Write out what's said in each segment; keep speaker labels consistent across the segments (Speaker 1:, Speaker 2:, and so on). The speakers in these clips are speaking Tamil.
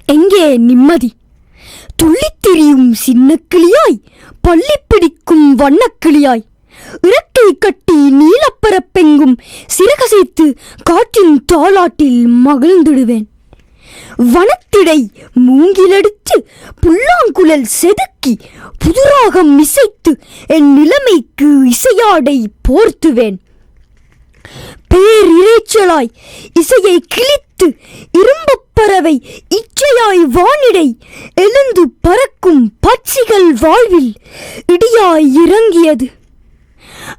Speaker 1: எங்கே நிம்மதி? துள்ளித்திரியும் சின்ன கிளியாய், பள்ளி பிடிக்கும் வண்ணக்கிளியாய், இறக்கை கட்டி நீலப்பரப்பெங்கும் சிறகசைத்து காற்றின் தாலாட்டில் மகிழ்ந்திடுவேன். வனத்திடை மூங்கிலெடுத்து புல்லாங்குழல் செதுக்கி புதுராகம் இசைத்து என் நிலைமைக்கு இசையாடை போர்த்துவேன். பேரிரைச்சலாய் இசையை கிழித்து இரும்பப் பறவை இச்சையாய் வானிடை எழுந்து பறக்கும் பட்சிகள் வாழ்வில் இடியாய் இறங்கியது.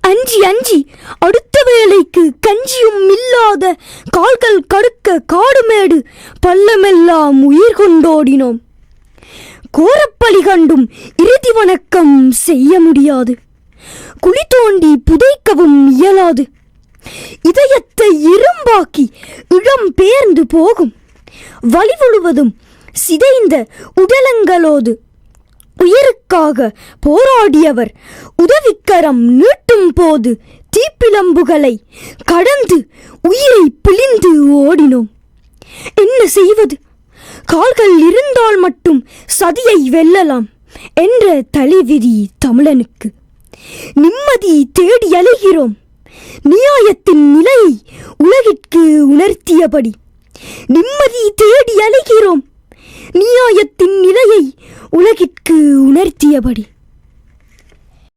Speaker 1: அஞ்சி அஞ்சி அடுத்த வேளைக்கு கஞ்சியும் இல்லாத கால்கள் கடுக்க காடுமேடு பள்ளமெல்லாம் உயிர் கொண்டோடினோம். கோரப்பழி கண்டும் இறுதி வணக்கம் செய்ய முடியாது. குழி தோண்டி புதைக்கவும் இயலாது. இதயத்தை இரும்பாக்கி இடம் பெயர்ந்து போகும். வழி முழுவதும் சிதைந்த உடலங்களோடு உயிருக்காக போராடியவர் உதவிக்கரம் நீட்டும் போது தீப்பிழம்புகளை கடந்து உயிரை பிழிந்து ஓடினோம். என்ன செய்வது? கால்கள் இருந்தால் மட்டும் சதியை வெல்லலாம் என்ற தலைவிதி தமிழனுக்கு. நிம்மதி தேடி அலைகிறோம். நியாயத்தின் நிலையை உலகிற்கு உணர்த்தியபடி நிம்மதி தேடி அலைகிறோம். நியாயத்தின் நிலையை உலகிற்கு உணர்த்தியபடி